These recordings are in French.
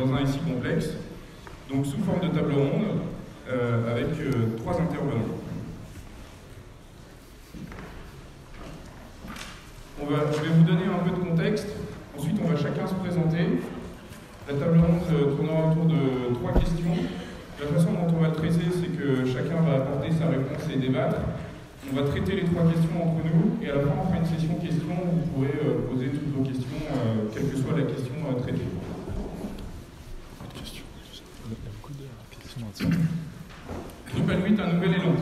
dans un SI complexe, donc sous forme de table ronde, avec 3 intervenants. Je vais vous donner un peu de contexte, ensuite on va chacun se présenter. La table ronde tournera autour de 3 questions. La façon dont on va le traiter, c'est que chacun va apporter sa réponse et débattre. On va traiter les 3 questions entre nous, et à la fin on fera une session questions où vous pourrez poser toutes vos questions, quelle que soit la question traitée. Drupal 8, un nouvel élan.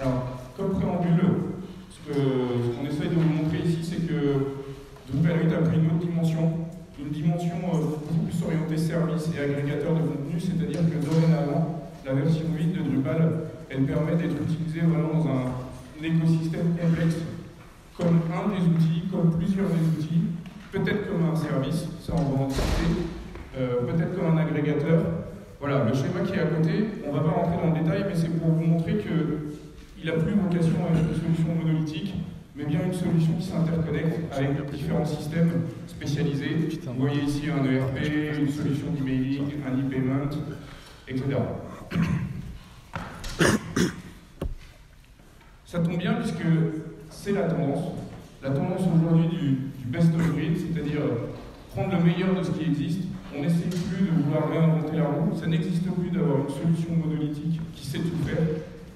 Alors, comme préambule, ce qu'on essaye de vous montrer ici, c'est que Drupal 8 a pris une autre dimension, beaucoup plus orientée service et agrégateur de contenu, c'est-à-dire que dorénavant, la version 8 de Drupal, elle permet d'être utilisée vraiment dans un écosystème complexe, comme un des outils, comme plusieurs des outils, peut-être comme un service, ça on va en discuter, peut-être comme un agrégateur. Voilà, le schéma qui est à côté, on ne va pas rentrer dans le détail, mais c'est pour vous montrer qu'il n'a plus vocation à être une solution monolithique, mais bien une solution qui s'interconnecte avec différents systèmes spécialisés. Vous voyez ici un ERP, une solution d'emailing, un e-payment, etc. Ça tombe bien puisque c'est la tendance. La tendance aujourd'hui du best of breed, c'est-à-dire prendre le meilleur de ce qui existe. On n'essaie plus de vouloir réinventer la roue. Ça n'existe plus d'avoir une solution monolithique qui sait tout faire.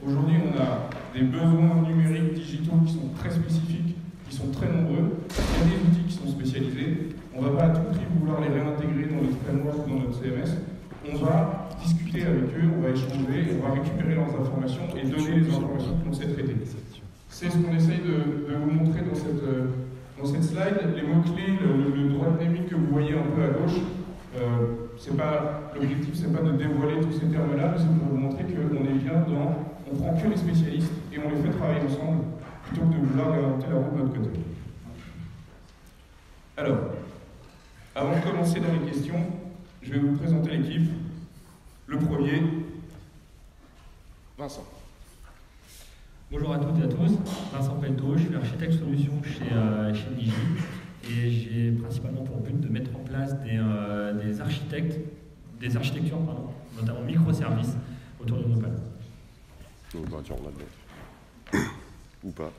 Aujourd'hui, on a des besoins numériques digitaux qui sont très spécifiques, qui sont très nombreux. Il y a des outils qui sont spécialisés. On ne va pas à tout prix vouloir les réintégrer dans notre framework ou dans notre CMS. On va discuter avec eux, on va échanger, on va récupérer leurs informations et donner les informations que l'on sait traiter. C'est ce qu'on essaye de vous montrer dans cette slide. Les mots-clés, le droit dynamique que vous voyez un peu à gauche, l'objectif, c'est pas de dévoiler tous ces termes-là, mais c'est pour vous montrer qu'on est bien on prend que les spécialistes et on les fait travailler ensemble, plutôt que de vouloir inventer la roue de notre côté. Alors, avant de commencer dans les questions, je vais vous présenter l'équipe. Le premier, Vincent. Bonjour à toutes et à tous, Vincent Pelto, je suis architecte solution chez Digi et j'ai principalement pour but de mettre en place des architectures, notamment microservices autour de Drupal. Tiens, on a le ou pas.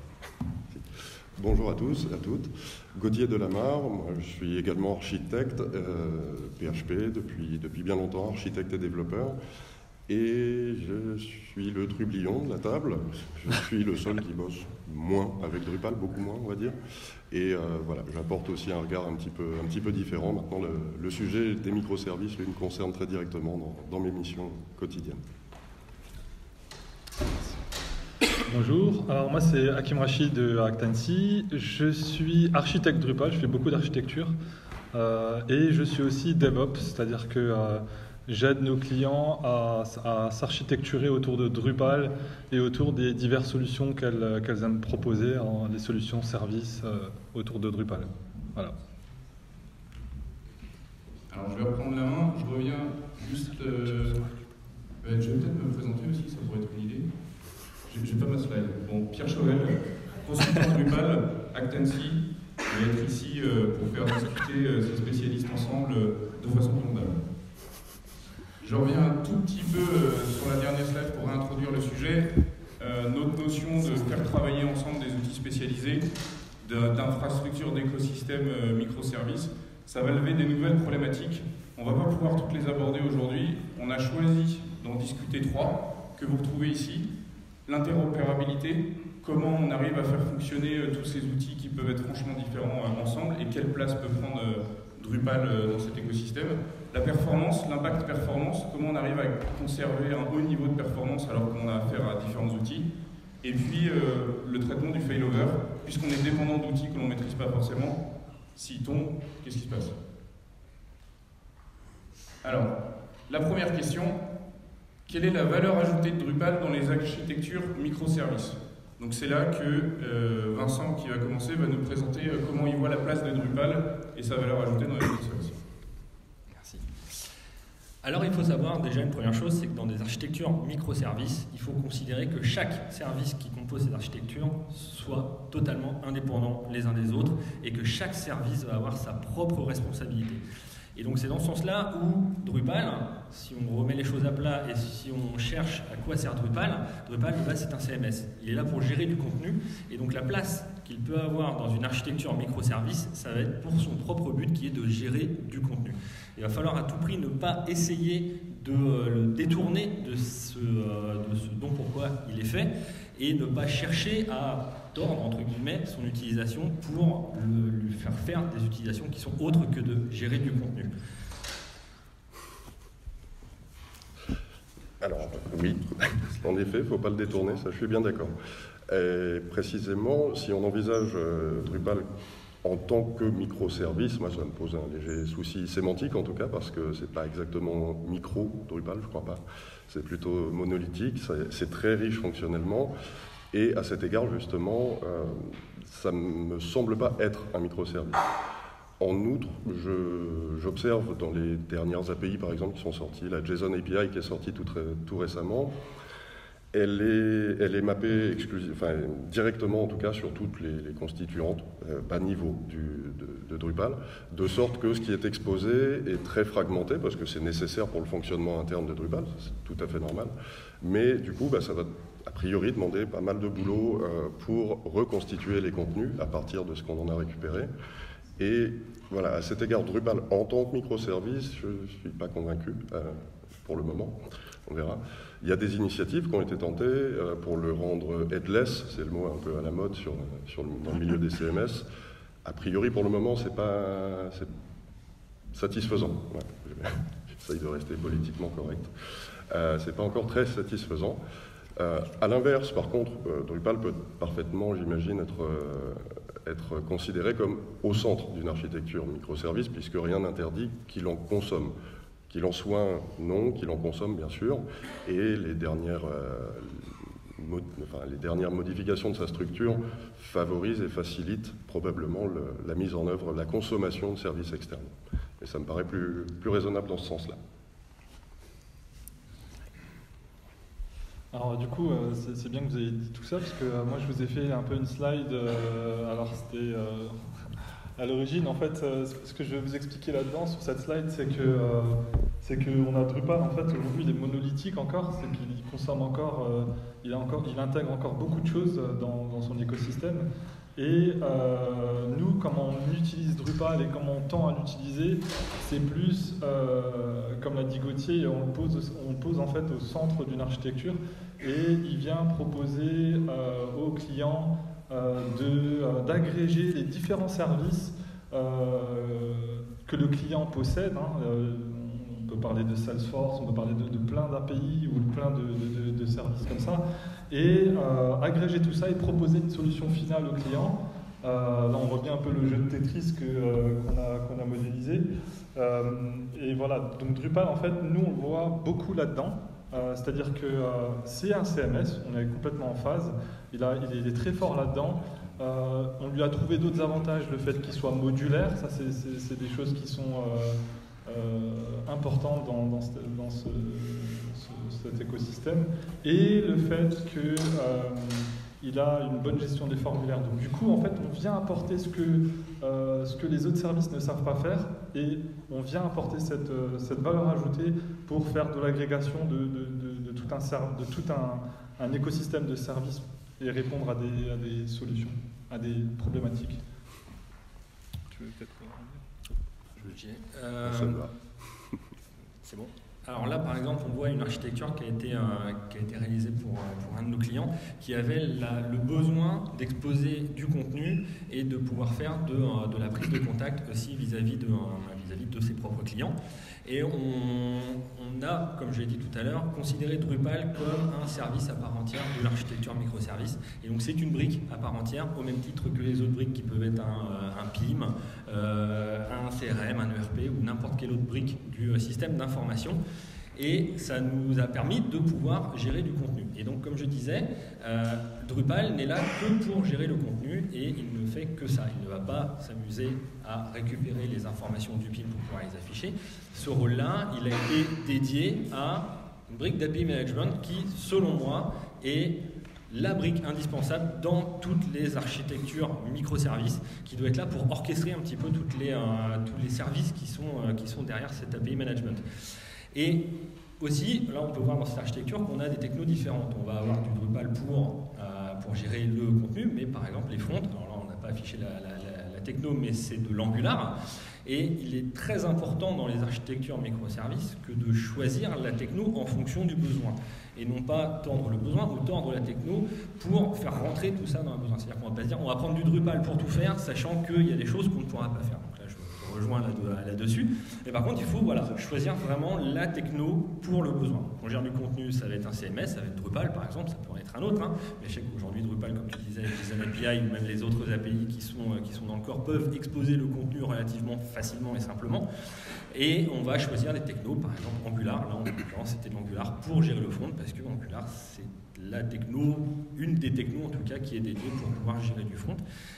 Bonjour à tous et à toutes. Gauthier Delamarre, moi je suis également architecte PHP depuis bien longtemps, architecte et développeur. Et je suis le trublion de la table. Je suis le seul qui bosse moins avec Drupal, beaucoup moins on va dire. Et voilà, j'apporte aussi un regard un petit peu différent. Maintenant, le sujet des microservices me concerne très directement dans mes missions quotidiennes. Bonjour, alors moi c'est Hakim Rachid de Actansi. Je suis architecte Drupal, je fais beaucoup d'architecture. Et je suis aussi DevOps, c'est-à-dire que j'aide nos clients à s'architecturer autour de Drupal et autour des diverses solutions qu'elles aiment proposer, des solutions services autour de Drupal. Voilà. Alors je vais reprendre la main, je reviens juste... je vais peut-être me présenter aussi, ça pourrait être une idée. J'ai pas ma slide. Bon, Pierre Chauvel, consultant Drupal, Actansi, je vais être ici pour faire discuter ces spécialistes ensemble de façon convenable. Je reviens un tout petit peu sur la dernière slide pour réintroduire le sujet. Notre notion de faire travailler ensemble des outils spécialisés, d'infrastructures, d'écosystèmes microservices, ça va lever des nouvelles problématiques. On ne va pas pouvoir toutes les aborder aujourd'hui. On a choisi d'en discuter 3 que vous retrouvez ici. L'interopérabilité, comment on arrive à faire fonctionner tous ces outils qui peuvent être franchement différents ensemble et quelle place peut prendre Drupal dans cet écosystème. La performance, l'impact performance, comment on arrive à conserver un haut niveau de performance alors qu'on a affaire à différents outils. Et puis le traitement du failover, puisqu'on est dépendant d'outils que l'on ne maîtrise pas forcément. S'ils tombent, qu'est-ce qui se passe? Alors, la première question, quelle est la valeur ajoutée de Drupal dans les architectures microservices? Donc c'est là que Vincent, qui va commencer, va nous présenter comment il voit la place de Drupal et sa valeur ajoutée dans les microservices. Merci. Alors il faut savoir déjà une première chose, c'est que dans des architectures microservices, il faut considérer que chaque service qui compose ces architectures soit totalement indépendant les uns des autres et que chaque service va avoir sa propre responsabilité. Et donc c'est dans ce sens-là où Drupal, si on remet les choses à plat et si on cherche à quoi sert Drupal, Drupal de base c'est un CMS. Il est là pour gérer du contenu et donc la place qu'il peut avoir dans une architecture microservice, ça va être pour son propre but qui est de gérer du contenu. Il va falloir à tout prix ne pas essayer de le détourner de ce dont pourquoi il est fait et ne pas chercher à tordre entre guillemets son utilisation pour lui faire des utilisations qui sont autres que de gérer du contenu. Alors oui, en effet, il ne faut pas le détourner, ça je suis bien d'accord. Et précisément, si on envisage Drupal en tant que microservice, moi ça me pose un léger souci sémantique en tout cas, parce que c'est pas exactement micro Drupal, je crois pas. C'est plutôt monolithique, c'est très riche fonctionnellement, et à cet égard justement, ça ne me semble pas être un microservice. En outre, j'observe dans les dernières API par exemple qui sont sorties, la JSON API qui est sortie tout récemment, elle est mappée directement en tout cas sur toutes les constituantes bas niveau de Drupal, de sorte que ce qui est exposé est très fragmenté parce que c'est nécessaire pour le fonctionnement interne de Drupal, c'est tout à fait normal, mais du coup ça va a priori demander pas mal de boulot pour reconstituer les contenus à partir de ce qu'on en a récupéré. Et voilà, à cet égard, Drupal en tant que microservice, je ne suis pas convaincu pour le moment, on verra. Il y a des initiatives qui ont été tentées pour le rendre headless, c'est le mot un peu à la mode dans le milieu des CMS. A priori, pour le moment, c'est satisfaisant. Ouais, j'essaye de rester politiquement correct. C'est pas encore très satisfaisant. À l'inverse, par contre, Drupal peut parfaitement, j'imagine, être considéré comme au centre d'une architecture microservice, puisque rien n'interdit qu'il en consomme. Qu'il en soit non, qu'il en consomme bien sûr, et les dernières modifications de sa structure favorisent et facilitent probablement la mise en œuvre, la consommation de services externes. Et ça me paraît plus raisonnable dans ce sens-là. Alors du coup, c'est bien que vous ayez dit tout ça, parce que moi je vous ai fait un peu une slide, alors c'était à l'origine, en fait, ce que je vais vous expliquer là-dedans, sur cette slide, c'est qu'on a Drupal, en fait, aujourd'hui il est monolithique encore, c'est qu'il consomme encore, il intègre encore beaucoup de choses dans son écosystème, et nous, comment on utilise Drupal et comment on tend à l'utiliser, c'est plus, comme l'a dit Gauthier, on le pose en fait au centre d'une architecture, et il vient proposer aux clients d'agréger les différents services que le client possède. On peut parler de Salesforce, on peut parler de plein d'API ou plein de services comme ça, et agréger tout ça et proposer une solution finale au client. Là on voit bien un peu le jeu de Tetris qu'on a modélisé. Et voilà, donc Drupal en fait, nous on le voit beaucoup là-dedans. C'est-à-dire que c'est un CMS, on est complètement en phase, il est très fort là-dedans. On lui a trouvé d'autres avantages, le fait qu'il soit modulaire, ça c'est des choses qui sont importantes dans cet écosystème, et le fait qu'il a une bonne gestion des formulaires. Donc du coup, en fait, on vient apporter ce que les autres services ne savent pas faire, et on vient apporter cette valeur ajoutée pour faire de l'agrégation de tout un écosystème de services et répondre à des solutions, à des problématiques. Tu veux peut-être Ça me va. C'est bon. Alors là, par exemple, on voit une architecture qui a été réalisée pour un de nos clients qui avait le besoin d'exposer du contenu et de pouvoir faire de la prise de contact aussi vis-à-vis de ses propres clients. Et on a, comme je l'ai dit tout à l'heure, considéré Drupal comme un service à part entière de l'architecture microservice. Et donc c'est une brique à part entière, au même titre que les autres briques qui peuvent être un PIM, un CRM, un ERP ou n'importe quelle autre brique du système d'information. Et ça nous a permis de pouvoir gérer du contenu. Et donc, comme je disais, Drupal n'est là que pour gérer le contenu, et il ne fait que ça. Il ne va pas s'amuser à récupérer les informations du PIM pour pouvoir les afficher. Ce rôle-là, il a été dédié à une brique d'API Management qui, selon moi, est la brique indispensable dans toutes les architectures microservices qui doit être là pour orchestrer un petit peu tous les services qui sont derrière cet API management. Et aussi, là on peut voir dans cette architecture qu'on a des technos différentes. On va avoir du Drupal pour gérer le contenu, mais par exemple les fronts, alors là on n'a pas affiché la techno, mais c'est de l'Angular. Et il est très important dans les architectures microservices que de choisir la techno en fonction du besoin. Et non pas tordre le besoin ou tordre la techno pour faire rentrer tout ça dans le besoin. C'est-à-dire qu'on ne va pas se dire on va prendre du Drupal pour tout faire, sachant qu'il y a des choses qu'on ne pourra pas faire. Donc là, je rejoins là-dessus. Et par contre, il faut choisir vraiment la techno pour le besoin. Quand on gère du contenu, ça va être un CMS, ça va être Drupal par exemple, ça pourrait être un autre. Mais je sais qu'aujourd'hui, Drupal, comme tu disais, avec les API ou même les autres API qui sont dans le corps peuvent exposer le contenu relativement facilement et simplement. Et on va choisir des technos, par exemple Angular. Là, en l'occurrence, c'était de l'Angular pour gérer le front, parce que Angular, c'est la techno, une des technos en tout cas, qui est dédiée pour pouvoir gérer du front.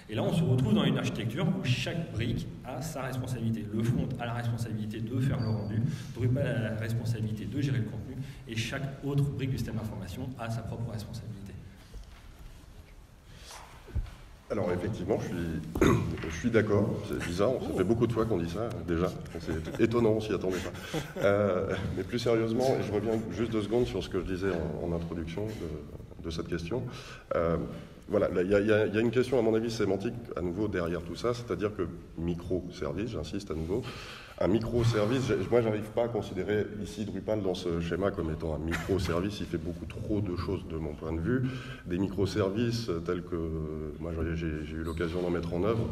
Et là, on se retrouve dans une architecture où chaque brique a sa responsabilité. Le front a la responsabilité de faire le rendu, Drupal a la responsabilité de gérer le contenu, et chaque autre brique du système d'information a sa propre responsabilité. Alors effectivement, je suis d'accord, c'est bizarre, ça fait beaucoup de fois qu'on dit ça déjà, c'est étonnant, on s'y attendait pas. Mais plus sérieusement, et je reviens juste 2 secondes sur ce que je disais en introduction de cette question. Voilà, il y a une question à mon avis sémantique à nouveau derrière tout ça, c'est-à-dire que microservice, j'insiste à nouveau, un microservice, moi j'arrive pas à considérer ici Drupal dans ce schéma comme étant un microservice, il fait beaucoup trop de choses de mon point de vue. Des microservices tels que moi j'ai eu l'occasion d'en mettre en œuvre,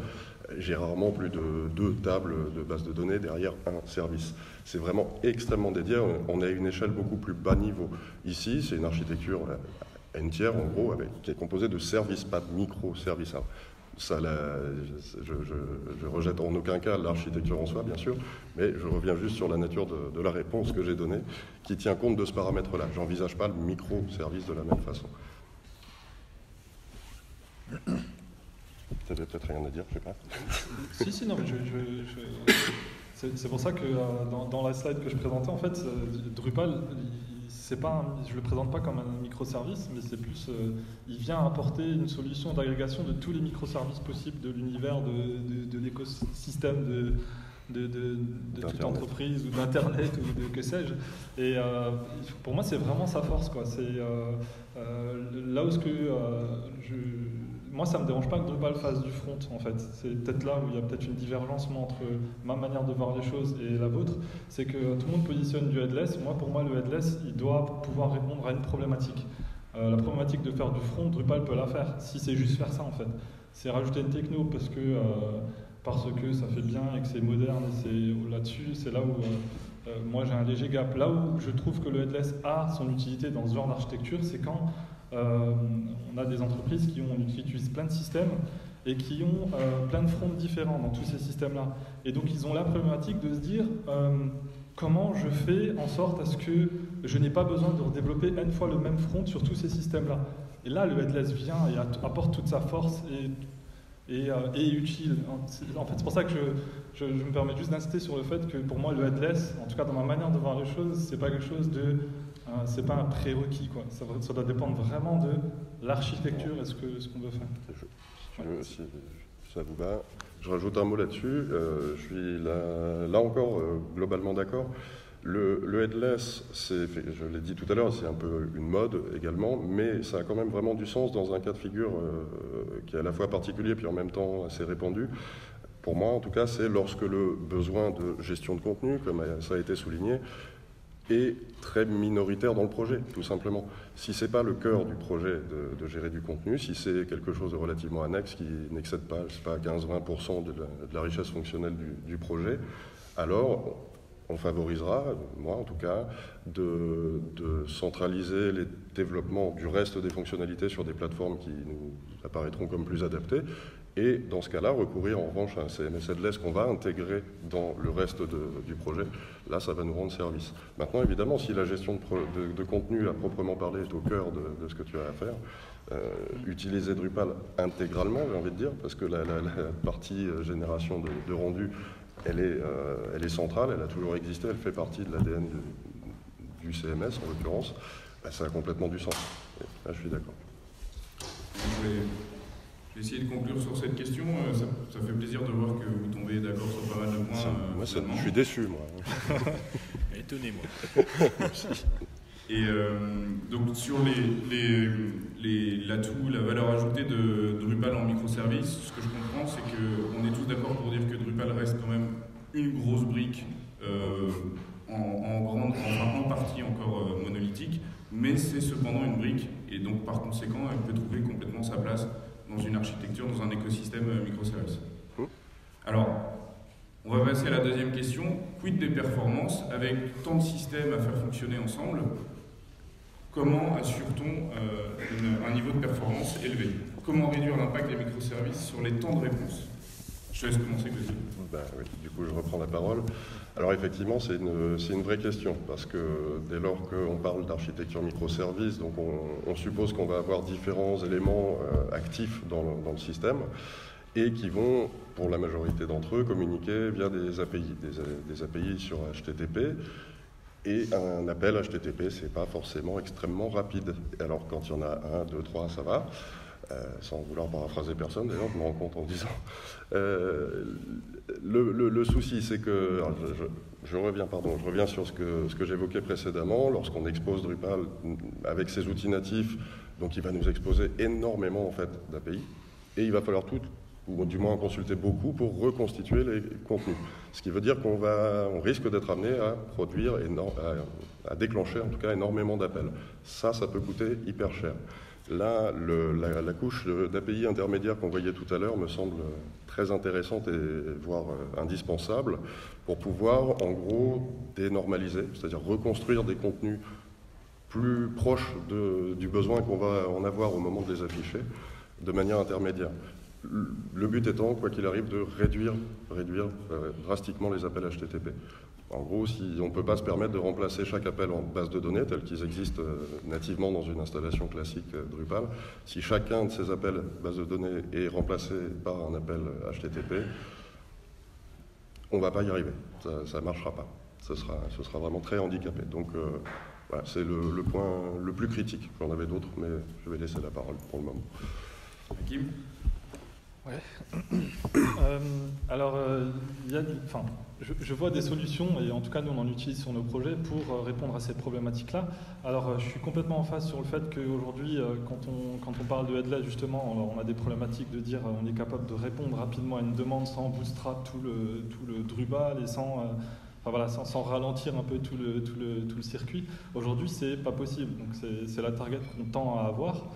j'ai rarement plus de 2 tables de base de données derrière un service. C'est vraiment extrêmement dédié, on est à une échelle beaucoup plus bas niveau. Ici, c'est une architecture entière en gros, qui est composée de services, pas de microservices. Ça, je rejette en aucun cas l'architecture en soi, bien sûr, mais je reviens juste sur la nature de la réponse que j'ai donnée, qui tient compte de ce paramètre-là. Je n'envisage pas le microservice de la même façon. Tu avais peut-être rien à dire, je ne sais pas. Si, non, mais c'est pour ça que dans la slide que je présentais, en fait, Drupal, je ne le présente pas comme un microservice, mais c'est plus, il vient apporter une solution d'agrégation de tous les microservices possibles de l'univers de l'écosystème de toute entreprise ou d'Internet ou de que sais-je. Et pour moi, c'est vraiment sa force, quoi. C'est là où moi, ça ne me dérange pas que Drupal fasse du front, en fait. C'est peut-être là où il y a peut-être une divergence entre ma manière de voir les choses et la vôtre. C'est que tout le monde positionne du headless. Pour moi, le headless, il doit pouvoir répondre à une problématique. La problématique de faire du front, Drupal peut la faire, si c'est juste faire ça, en fait. C'est rajouter une techno parce que ça fait bien et que c'est moderne. Et c'est là-dessus, c'est là où moi, j'ai un léger gap. Là où je trouve que le headless a son utilité dans ce genre d'architecture, c'est quand on a des entreprises qui utilisent plein de systèmes et qui ont plein de fronts différents dans tous ces systèmes-là. Et donc ils ont la problématique de se dire comment je fais en sorte à ce que je n'ai pas besoin de redévelopper n fois le même front sur tous ces systèmes-là. Et là, le headless vient et apporte toute sa force et est utile. En fait, c'est pour ça que je me permets juste d'insister sur le fait que pour moi, le headless, en tout cas dans ma manière de voir les choses, c'est pas quelque chose c'est pas un prérequis, quoi. Ça doit dépendre vraiment de l'architecture et ce qu'on veut faire. Si ça vous va, je rajoute un mot là-dessus. Je suis là encore globalement d'accord. Le headless, je l'ai dit tout à l'heure, c'est un peu une mode également, mais ça a quand même vraiment du sens dans un cas de figure qui est à la fois particulier puis en même temps assez répandu. Pour moi, en tout cas, c'est lorsque le besoin de gestion de contenu, comme ça a été souligné, est très minoritaire dans le projet, tout simplement. Si ce n'est pas le cœur du projet de gérer du contenu, si c'est quelque chose de relativement annexe qui n'excède pas, 15-20% de la richesse fonctionnelle du projet, alors on favorisera, moi en tout cas, de centraliser les développements du reste des fonctionnalités sur des plateformes qui nous apparaîtront comme plus adaptées, et dans ce cas-là, recourir en revanche à un CMS headless qu'on va intégrer dans le reste du projet. Là, ça va nous rendre service. Maintenant, évidemment, si la gestion de contenu à proprement parler est au cœur de ce que tu as à faire, utiliser Drupal intégralement, j'ai envie de dire, parce que la partie génération de rendu, elle est centrale, elle a toujours existé, elle fait partie de l'ADN du CMS en l'occurrence, ça a complètement du sens. Là, je suis d'accord. je vais essayer de conclure sur cette question. Ça fait plaisir de voir que vous tombez d'accord sur pas mal de points. Moi, je suis déçu, moi. Étonnez-moi. Et donc sur l'atout, la valeur ajoutée de Drupal en microservices, ce que je comprends, c'est qu'on est tous d'accord pour dire que Drupal reste quand même une grosse brique en partie encore monolithique, mais c'est cependant une brique, et donc par conséquent, elle peut trouver complètement sa place dans une architecture, dans un écosystème microservice. Alors, on va passer à la deuxième question. Quid des performances? Avec tant de systèmes à faire fonctionner ensemble, comment assure-t-on un niveau de performance élevé? Comment réduire l'impact des microservices sur les temps de réponse? Je laisse commencer, Gauthier. Oui, du coup, je reprends la parole. Alors effectivement, c'est une vraie question, parce que dès lors qu'on parle d'architecture microservice, donc on suppose qu'on va avoir différents éléments actifs dans le système, et qui vont, pour la majorité d'entre eux, communiquer via des API, des API sur HTTP. Et un appel HTTP, c'est pas forcément extrêmement rapide. Alors quand il y en a 1, 2, 3, ça va. Sans vouloir paraphraser personne, d'ailleurs, je me rends compte en disant. Le souci, c'est que. Alors, je reviens sur ce que j'évoquais précédemment. Lorsqu'on expose Drupal avec ses outils natifs, donc il va nous exposer énormément en fait d'API, et il va falloir ou du moins consulter beaucoup pour reconstituer les contenus. Ce qui veut dire qu'on risque d'être amené à produire, à déclencher en tout cas énormément d'appels. Ça peut coûter hyper cher. Là, la couche d'API intermédiaire qu'on voyait tout à l'heure me semble très intéressante et voire indispensable pour pouvoir en gros dénormaliser, c'est-à-dire reconstruire des contenus plus proches du besoin qu'on va en avoir au moment de les afficher de manière intermédiaire. Le but étant, quoi qu'il arrive, de réduire drastiquement les appels HTTP. En gros, si on ne peut pas se permettre de remplacer chaque appel en base de données, tels qu'ils existent nativement dans une installation classique Drupal, si chacun de ces appels base de données est remplacé par un appel HTTP, on ne va pas y arriver. Ça ne marchera pas. Ce sera vraiment très handicapé. Donc, voilà, c'est le point le plus critique. J'en avais d'autres, mais je vais laisser la parole pour le moment. Hakim ? Ouais. Alors, je vois des solutions, et en tout cas nous on en utilise sur nos projets pour répondre à ces problématiques-là. Alors je suis complètement en phase sur le fait qu'aujourd'hui, quand on parle de headless, justement, on a des problématiques de dire on est capable de répondre rapidement à une demande sans bootstrap tout le Drupal et sans ralentir un peu tout le circuit. Aujourd'hui, c'est pas possible, donc c'est la target qu'on tend à avoir.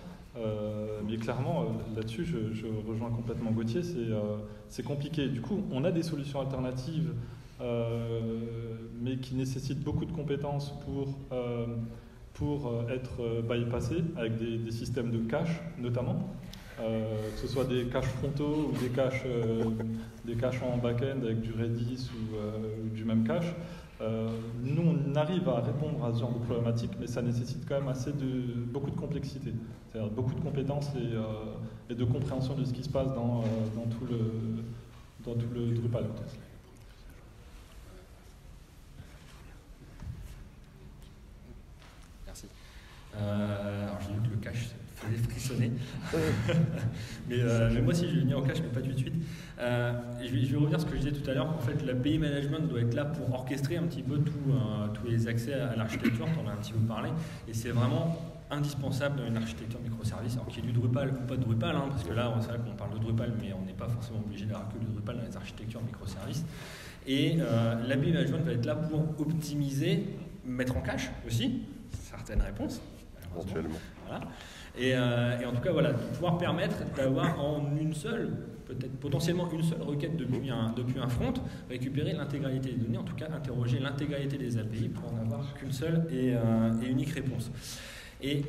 Mais clairement, là-dessus, je rejoins complètement Gauthier, c'est compliqué. Du coup, on a des solutions alternatives, mais qui nécessitent beaucoup de compétences pour être bypassées, avec des systèmes de cache, notamment. Que ce soit des caches frontaux ou des caches en back-end avec du Redis ou du même cache. Nous, on arrive à répondre à ce genre de problématique, mais ça nécessite quand même beaucoup de complexité, c'est-à-dire beaucoup de compétences et de compréhension de ce qui se passe dans tout le Drupal. Merci. Alors j'ai vu que le cache faisait frissonner, mais moi aussi je vais venir au cache, mais pas tout de suite. Je vais revenir sur ce que je disais tout à l'heure. En fait, l'API management doit être là pour orchestrer un petit peu tous les accès à l'architecture, tu en as un petit peu parlé, et c'est vraiment indispensable dans une architecture microservice, alors qu'il y ait du Drupal ou pas de Drupal, parce que là c'est vrai qu'on parle de Drupal, mais on n'est pas forcément obligé d'avoir que du Drupal dans les architectures microservices. Et l'API management va être là pour optimiser, mettre en cache aussi certaines réponses. Éventuellement. Voilà. Et en tout cas, voilà, de pouvoir permettre d'avoir en une seule, peut-être potentiellement une seule requête depuis un front, récupérer l'intégralité des données, en tout cas interroger l'intégralité des API pour n'avoir qu'une seule et unique réponse. Et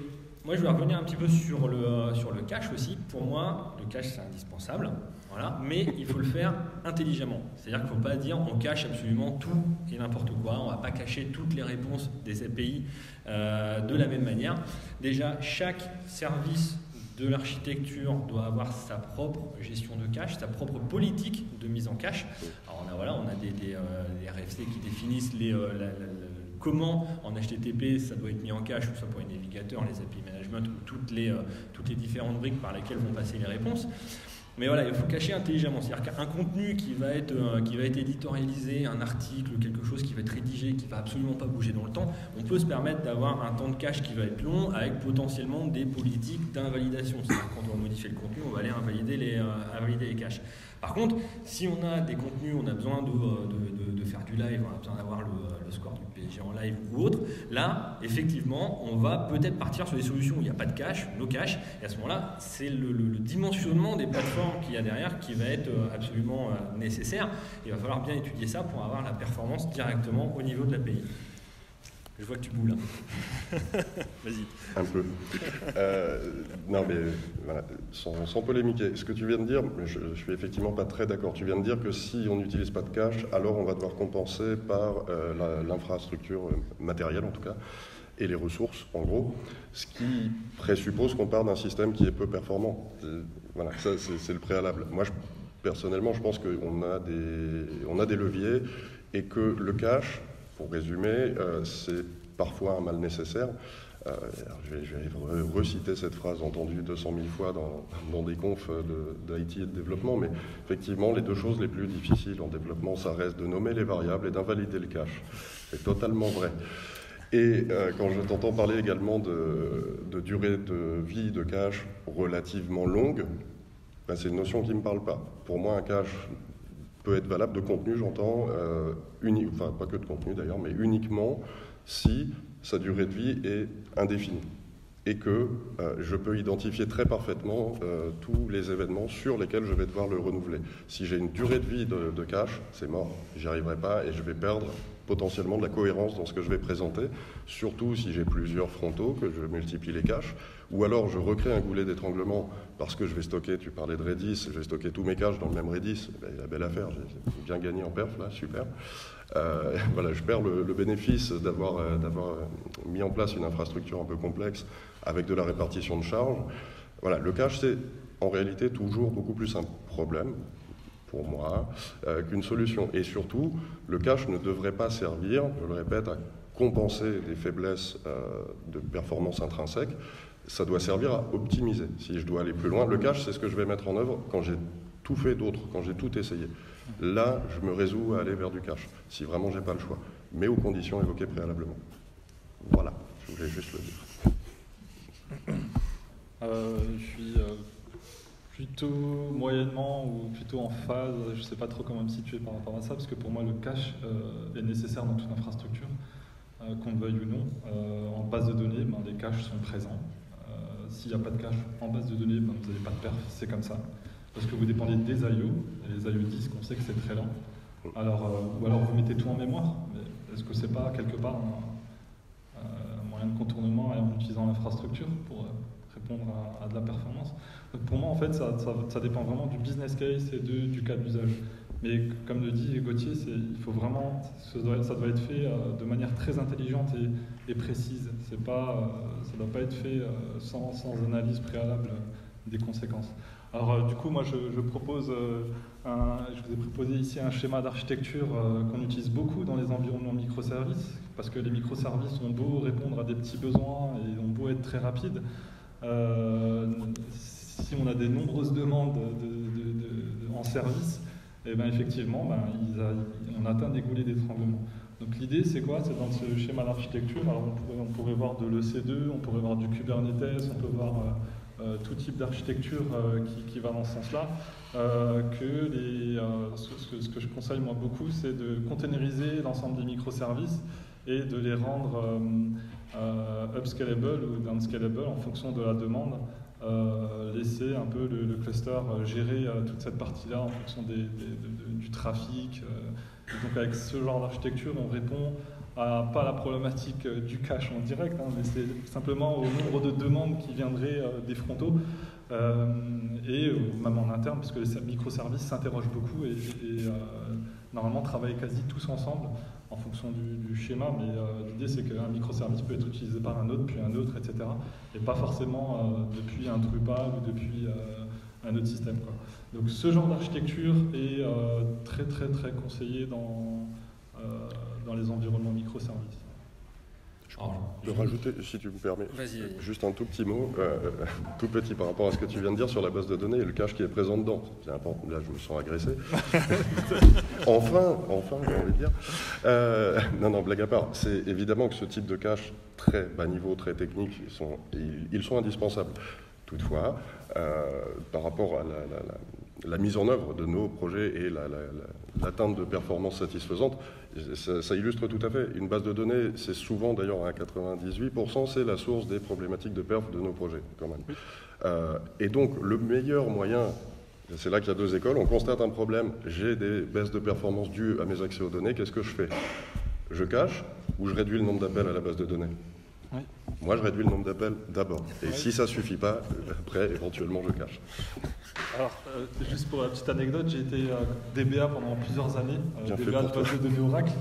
moi, je vais revenir un petit peu sur le cache aussi. Pour moi, le cache, c'est indispensable, voilà, mais il faut le faire intelligemment. C'est-à-dire qu'il ne faut pas dire on cache absolument tout et n'importe quoi, on ne va pas cacher toutes les réponses des API de la même manière. Déjà, chaque service de l'architecture doit avoir sa propre gestion de cache, sa propre politique de mise en cache. Alors on a des RFC qui définissent le comment en HTTP ça doit être mis en cache, que ce soit pour les navigateurs, les API management ou toutes les différentes briques par lesquelles vont passer les réponses. Mais voilà, il faut cacher intelligemment. C'est-à-dire qu'un contenu qui va être éditorialisé, un article, quelque chose qui va être rédigé, qui ne va absolument pas bouger dans le temps, on peut se permettre d'avoir un temps de cache qui va être long avec potentiellement des politiques d'invalidation. C'est-à-dire quand on va modifier le contenu, on va aller invalider les caches. Par contre, si on a des contenus, on a besoin de faire du live, on a besoin d'avoir le score du PSG en live ou autre, là, effectivement, on va peut-être partir sur des solutions où il n'y a pas de cache, no cache, et à ce moment-là, c'est le dimensionnement des plateformes qu'il y a derrière qui va être absolument nécessaire. Il va falloir bien étudier ça pour avoir la performance directement au niveau de l'API. Je vois que tu boules. Vas-y. Un peu. Non, mais voilà, sans polémiquer. Ce que tu viens de dire, je suis effectivement pas très d'accord. Tu viens de dire que si on n'utilise pas de cache, alors on va devoir compenser par l'infrastructure matérielle, en tout cas, et les ressources, en gros, ce qui présuppose qu'on part d'un système qui est peu performant. Voilà, ça, c'est le préalable. Moi, personnellement, je pense qu'on a des leviers et que le cache, pour résumer, c'est parfois un mal nécessaire. Je vais reciter cette phrase entendue 200 000 fois dans des confs d'IT et de développement, mais effectivement, les deux choses les plus difficiles en développement, ça reste de nommer les variables et d'invalider le cache. C'est totalement vrai. Et quand je t'entends parler également de durée de vie de cache relativement longue, ben c'est une notion qui ne me parle pas. Pour moi, un cache peut être valable de contenu, j'entends, enfin pas que de contenu d'ailleurs, mais uniquement si sa durée de vie est indéfinie et que je peux identifier très parfaitement tous les événements sur lesquels je vais devoir le renouveler. Si j'ai une durée de vie de cache, c'est mort, j'y arriverai pas et je vais perdre potentiellement de la cohérence dans ce que je vais présenter, surtout si j'ai plusieurs frontaux, que je multiplie les caches, ou alors je recrée un goulet d'étranglement parce que je vais stocker, tu parlais de Redis, je vais stocker tous mes caches dans le même Redis, ben, la belle affaire, j'ai bien gagné en perf là, super. Voilà, je perds le bénéfice d'avoir mis en place une infrastructure un peu complexe avec de la répartition de charges. Voilà, le cache, c'est en réalité toujours beaucoup plus un problème pour moi, qu'une solution. Et surtout, le cache ne devrait pas servir, je le répète, à compenser des faiblesses de performance intrinsèque. Ça doit servir à optimiser. Si je dois aller plus loin, le cache, c'est ce que je vais mettre en œuvre quand j'ai tout fait d'autre, quand j'ai tout essayé. Là, je me résous à aller vers du cache, si vraiment j'ai pas le choix, mais aux conditions évoquées préalablement. Voilà, je voulais juste le dire. Je suis plutôt moyennement ou plutôt en phase, je ne sais pas trop comment me situer par rapport à ça, parce que pour moi le cache est nécessaire dans toute infrastructure, qu'on le veuille ou non. En base de données, les caches sont présents. S'il n'y a pas de cache en base de données, vous n'avez pas de perf, c'est comme ça. Parce que vous dépendez des IO, et les IO disent qu'on sait que c'est très lent. Alors, ou alors vous mettez tout en mémoire, mais est-ce que c'est pas quelque part un moyen de contournement en utilisant l'infrastructure pour répondre à de la performance? Donc pour moi, en fait, ça dépend vraiment du business case et du cas d'usage. Mais comme le dit Gauthier, il faut vraiment, ça doit être fait de manière très intelligente et précise. Ça ne doit pas être fait sans analyse préalable des conséquences. Alors du coup, moi je propose, je vous ai proposé ici un schéma d'architecture qu'on utilise beaucoup dans les environnements microservices, parce que les microservices ont beau répondre à des petits besoins et ont beau être très rapides. Si on a des nombreuses demandes en service, et bien effectivement, on atteint des goulets d'étranglement. Donc l'idée, c'est quoi? C'est dans ce schéma d'architecture, alors on pourrait voir de l'EC2, on pourrait voir du Kubernetes, on peut voir tout type d'architecture qui va dans ce sens-là. Ce que je conseille moi beaucoup, c'est de containeriser l'ensemble des microservices et de les rendre upscalable ou downscalable en fonction de la demande. Laisser un peu le cluster gérer toute cette partie-là en fonction du trafic. Et donc avec ce genre d'architecture, on répond pas à la problématique du cache en direct, mais c'est simplement au nombre de demandes qui viendraient des frontaux et même en interne, parce que les microservices s'interrogent beaucoup et normalement travaillent quasi tous ensemble en fonction du schéma, mais l'idée c'est qu'un microservice peut être utilisé par un autre, puis un autre, etc. Et pas forcément depuis un Drupal ou depuis un autre système, quoi. Donc ce genre d'architecture est très très très conseillé dans les environnements microservices. De rajouter, si tu me permets, Vas-y. juste un tout petit mot, tout petit par rapport à ce que tu viens de dire sur la base de données et le cache qui est présent dedans. C'est important, là je me sens agressé. enfin, j'ai envie de dire. Non, blague à part, c'est évidemment que ce type de cache très bas niveau, très technique, ils sont indispensables. Toutefois, par rapport à la mise en œuvre de nos projets et l'atteinte de performances satisfaisantes, ça illustre tout à fait. Une base de données, c'est souvent d'ailleurs à 98%, c'est la source des problématiques de perf de nos projets quand même. Et donc le meilleur moyen, c'est là qu'il y a deux écoles, on constate un problème, j'ai des baisses de performance dues à mes accès aux données, qu'est-ce que je fais? Je cache ou je réduis le nombre d'appels à la base de données? Oui. Moi, je réduis le nombre d'appels d'abord. Et si ça ne suffit pas, après, éventuellement, je cache. Alors, juste pour la petite anecdote, j'ai été DBA pendant plusieurs années, DBA de base de données Oracle,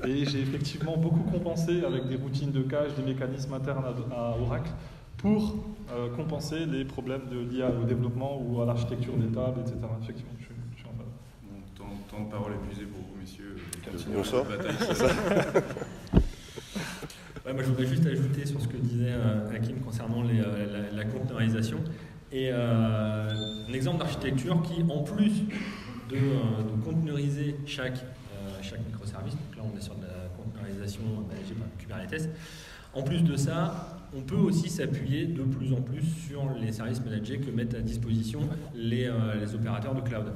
et j'ai effectivement beaucoup compensé avec des routines de cache, des mécanismes internes à Oracle, pour compenser les problèmes liés au développement ou à l'architecture des tables, etc. Effectivement, je suis en faveur. Temps de parole épuisé pour vous, messieurs. On sort. C'est ça. Ouais, moi, je voudrais juste ajouter sur ce que disait Hakim concernant la conteneurisation. Et un exemple d'architecture qui, en plus de conteneuriser chaque microservice, donc là on est sur de la conteneurisation managée par Kubernetes, en plus de ça, on peut aussi s'appuyer de plus en plus sur les services managés que mettent à disposition les opérateurs de cloud.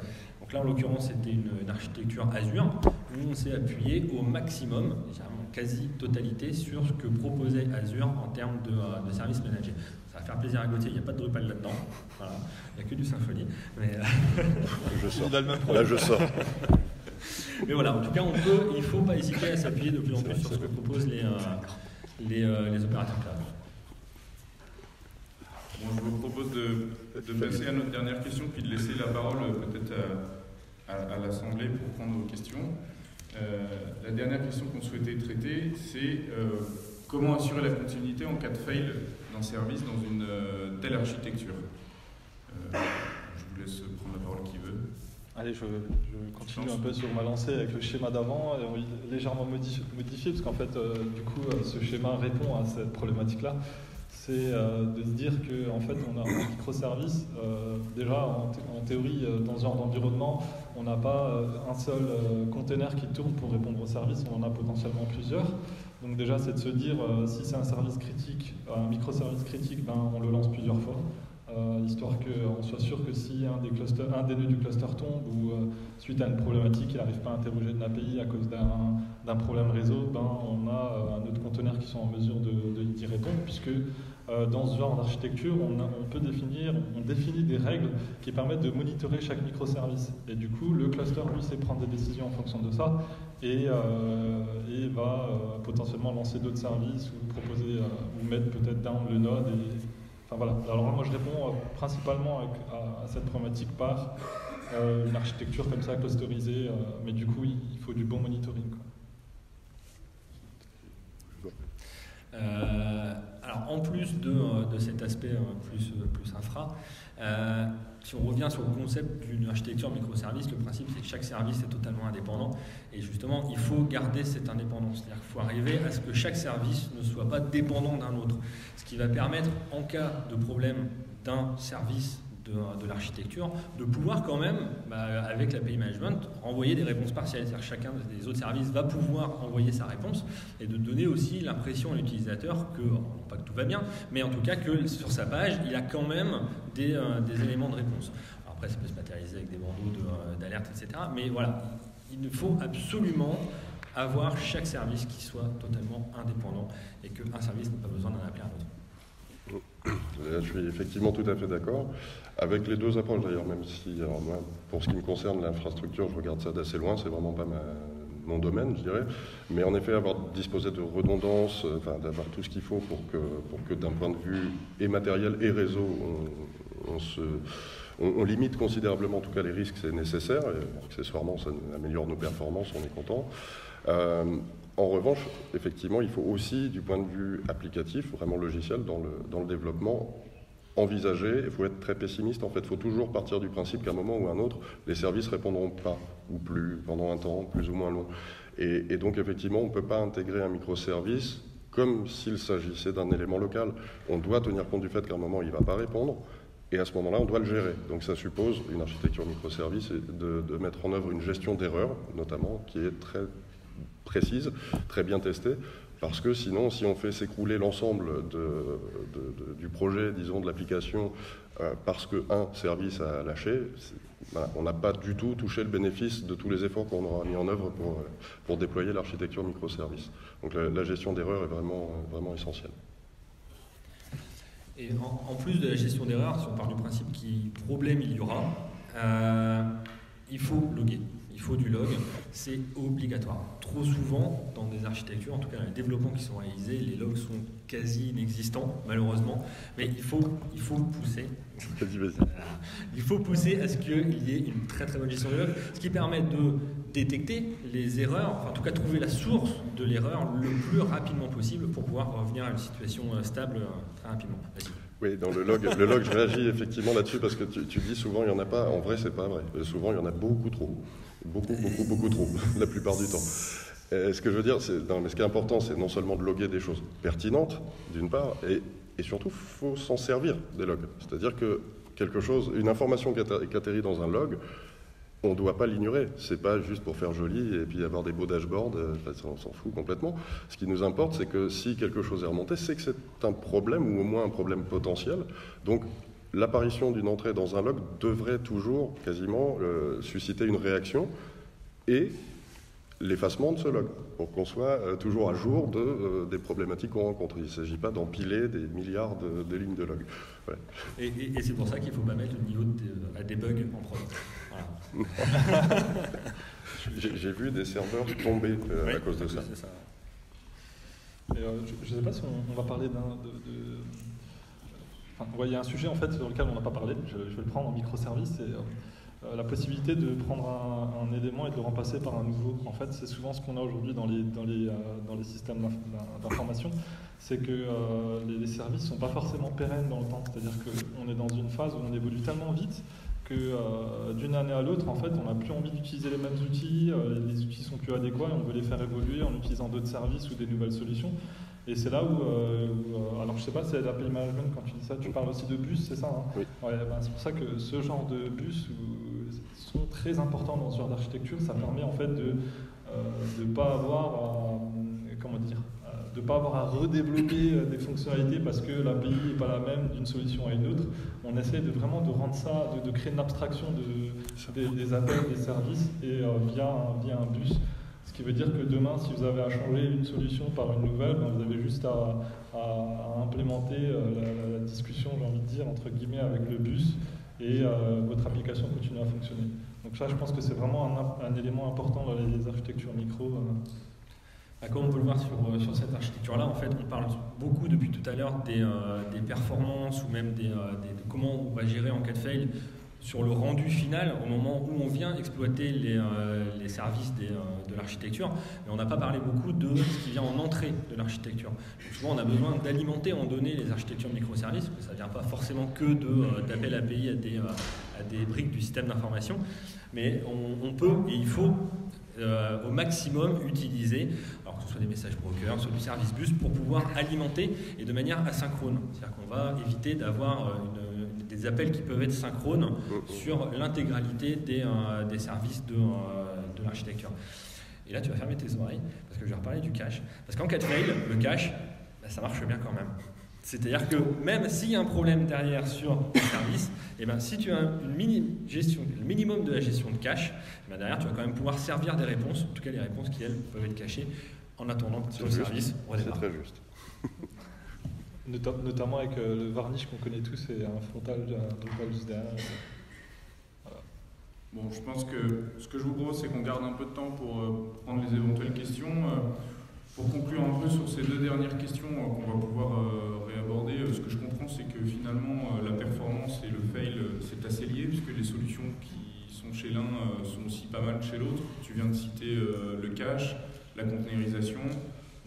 Donc là, en l'occurrence, c'était une architecture Azure, où on s'est appuyé au maximum, en quasi-totalité, sur ce que proposait Azure en termes de services managés. Ça va faire plaisir à Gauthier, il n'y a pas de Drupal là-dedans, voilà. Il n'y a que du Symfony. Mais je sors. Là, je sors. Mais voilà, en tout cas, il ne faut pas hésiter à s'appuyer de plus en plus sur ce que proposent les opérateurs cloud. Bon, je vous propose de passer à notre dernière question, puis de laisser la parole peut-être à l'Assemblée pour prendre vos questions. La dernière question qu'on souhaitait traiter, c'est comment assurer la continuité en cas de fail d'un service dans une telle architecture. Je vous laisse prendre la parole qui veut. Allez, je continue un peu sur ma lancée avec le schéma d'avant, légèrement modifié, parce qu'en fait, du coup, ce schéma répond à cette problématique-là. C'est de se dire qu'en fait, on a un microservice. Déjà, en théorie, dans ce genre d'environnement, on n'a pas un seul container qui tourne pour répondre au service, on en a potentiellement plusieurs. Donc déjà, c'est de se dire, si c'est un service critique, un microservice critique, on le lance plusieurs fois. Histoire qu'on soit sûr que si un des nœuds du cluster tombe ou suite à une problématique, il n'arrive pas à interroger une API à cause d'un problème réseau, on a un nœud de conteneurs qui sont en mesure d'y répondre, puisque dans ce genre d'architecture, on définit des règles qui permettent de monitorer chaque microservice. Et du coup, le cluster, lui, sait prendre des décisions en fonction de ça et va potentiellement lancer d'autres services ou proposer ou mettre peut-être down le node. Enfin voilà. Alors moi, je réponds principalement à cette problématique par une architecture comme ça, clusterisée, mais du coup, il faut du bon monitoring, quoi. Alors en plus de cet aspect plus infra, si on revient sur le concept d'une architecture microservice, le principe c'est que chaque service est totalement indépendant et justement il faut garder cette indépendance, c'est-à-dire qu'il faut arriver à ce que chaque service ne soit pas dépendant d'un autre, ce qui va permettre en cas de problème d'un service de l'architecture, de pouvoir quand même, avec l'API Management, renvoyer des réponses partielles. C'est-à-dire que chacun des autres services va pouvoir envoyer sa réponse et de donner aussi l'impression à l'utilisateur que, pas que tout va bien, mais en tout cas que sur sa page, il a quand même des éléments de réponse. Alors après, ça peut se matérialiser avec des bandeaux d'alerte, etc. Mais voilà, il faut absolument avoir chaque service qui soit totalement indépendant et qu'un service n'a pas besoin d'en appeler un autre. Je suis effectivement tout à fait d'accord avec les deux approches d'ailleurs, même si alors moi, pour ce qui me concerne l'infrastructure, je regarde ça d'assez loin, c'est vraiment pas mon domaine, je dirais, mais en effet disposer de redondance, d'avoir tout ce qu'il faut pour que d'un point de vue et matériel et réseau, on limite considérablement en tout cas les risques, c'est nécessaire, et accessoirement ça améliore nos performances, on est content. En revanche, effectivement, il faut aussi, du point de vue applicatif, vraiment logiciel, dans le développement, envisager, il faut être très pessimiste, en fait, il faut toujours partir du principe qu'à un moment ou à un autre, les services répondront pas, ou plus, pendant un temps, plus ou moins long. Et donc, effectivement, on ne peut pas intégrer un microservice comme s'il s'agissait d'un élément local. On doit tenir compte du fait qu'à un moment, il ne va pas répondre, et à ce moment-là, on doit le gérer. Donc ça suppose une architecture microservice et de mettre en œuvre une gestion d'erreurs, notamment, qui est très précise, très bien testée, parce que sinon, si on fait s'écrouler l'ensemble du projet, disons, de l'application, parce qu'un service a lâché, voilà, on n'a pas du tout touché le bénéfice de tous les efforts qu'on aura mis en œuvre pour déployer l'architecture microservice. Donc la gestion d'erreurs est vraiment, vraiment essentielle. Et en plus de la gestion d'erreurs, si on part du principe qu'il problème il y aura, il faut loguer. Il faut du log, c'est obligatoire. Trop souvent, dans des architectures, en tout cas dans les développements qui sont réalisés, les logs sont quasi inexistants, malheureusement. Mais il faut pousser. Il faut pousser à ce qu'il y ait une très très bonne gestion des logs, ce qui permet de détecter les erreurs, enfin en tout cas trouver la source de l'erreur le plus rapidement possible pour pouvoir revenir à une situation stable très rapidement. Vas-y. Oui, dans le log, je réagis effectivement là-dessus parce que tu dis souvent il n'y en a pas. En vrai, c'est pas vrai. Souvent, il y en a beaucoup trop. Beaucoup trop, la plupart du temps. Ce que je veux dire, mais ce qui est important, c'est non seulement de loguer des choses pertinentes, d'une part, et surtout, il faut s'en servir des logs. C'est-à-dire que une information qui atterrit dans un log, on ne doit pas l'ignorer. C'est pas juste pour faire joli et puis avoir des beaux dashboards, on s'en fout complètement. Ce qui nous importe, c'est que si quelque chose est remonté, c'est que c'est un problème ou au moins un problème potentiel. Donc, l'apparition d'une entrée dans un log devrait toujours, quasiment, susciter une réaction et l'effacement de ce log, pour qu'on soit toujours à jour des problématiques qu'on rencontre. Il ne s'agit pas d'empiler des milliards de lignes de log. Ouais. Et c'est pour ça qu'il ne faut pas mettre le niveau à debug en prod. Voilà. J'ai vu des serveurs tomber à cause de ça. C'est ça. Et, je ne sais pas si on va parler il y a un sujet en fait sur lequel on n'a pas parlé, je vais le prendre en microservice, c'est la possibilité de prendre un élément et de le remplacer par un nouveau. En fait, c'est souvent ce qu'on a aujourd'hui dans les systèmes d'information, c'est que les services ne sont pas forcément pérennes dans le temps. C'est-à-dire qu'on est dans une phase où on évolue tellement vite que d'une année à l'autre, en fait, on n'a plus envie d'utiliser les mêmes outils, les outils sont plus adéquats et on veut les faire évoluer en utilisant d'autres services ou des nouvelles solutions. Et c'est là où alors je sais pas, c'est l'API management quand tu dis ça, tu parles aussi de bus, c'est ça hein? Oui. Ouais, c'est pour ça que ce genre de bus sont très importants dans ce genre d'architecture. Ça permet en fait de pas avoir de pas avoir à redévelopper des fonctionnalités parce que l'API n'est pas la même d'une solution à une autre. On essaie vraiment de rendre ça, de créer une abstraction des appels, des services et via un bus. Ce qui veut dire que demain, si vous avez à changer une solution par une nouvelle, vous avez juste à implémenter la discussion, j'ai envie de dire, entre guillemets, avec le bus et votre application continue à fonctionner. Donc ça, je pense que c'est vraiment un élément important dans les architectures micro. Comme on peut le voir sur cette architecture-là, en fait, on parle beaucoup depuis tout à l'heure des performances ou même de comment on va gérer en cas de fail sur le rendu final au moment où on vient exploiter les services de l'architecture, mais on n'a pas parlé beaucoup de ce qui vient en entrée de l'architecture. Souvent on a besoin d'alimenter en données les architectures microservices, parce que ça ne vient pas forcément que d'appel API à des briques du système d'information, mais on peut et il faut au maximum utiliser, alors que ce soit des messages brokers, soit du service bus, pour pouvoir alimenter et de manière asynchrone. C'est-à-dire qu'on va éviter d'avoir des appels qui peuvent être synchrones sur l'intégralité des services de l'architecture. Et là, tu vas fermer tes oreilles, parce que je vais reparler du cache. Parce qu'en cas de fail, le cache, ça marche bien quand même. C'est-à-dire que même s'il y a un problème derrière sur le service, si tu as le minimum de la gestion de cache, derrière tu vas quand même pouvoir servir des réponses, en tout cas les réponses qui elles peuvent être cachées en attendant que sur le service redémarre. C'est très juste. Notamment avec le varnish qu'on connaît tous et un frontal Drupal juste derrière. Voilà. Bon, je pense que ce que je vous propose, c'est qu'on garde un peu de temps pour prendre les éventuelles questions. Pour conclure un peu sur ces deux dernières questions qu'on va pouvoir réaborder, ce que je comprends, c'est que finalement la performance et le fail, c'est assez lié, puisque les solutions qui sont chez l'un sont aussi pas mal chez l'autre. Tu viens de citer le cache, la containerisation.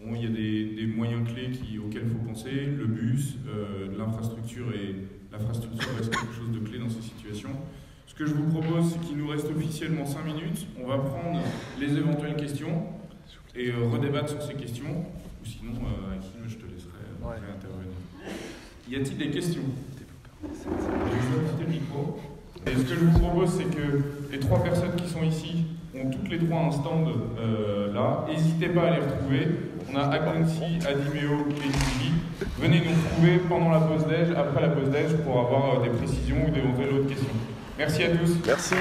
Bon, il y a des moyens clés auxquels il faut penser, le bus, l'infrastructure, et l'infrastructure reste quelque chose de clé dans ces situations. Ce que je vous propose, c'est qu'il nous reste officiellement 5 minutes. On va prendre les éventuelles questions et redébattre sur ces questions. sinon, Hakim, je te laisserai intervenir. Y a-t-il des questions? Je vais porter le micro. Et ce que je vous propose, c'est que les 3 personnes qui sont ici ont toutes les 3 un stand là. N'hésitez pas à les retrouver. On a Actancy, Adimeo et Niji. Venez nous retrouver pendant la pause déj, après la pause déj, pour avoir des précisions ou d'éventuelles autres questions. Merci à tous. Merci.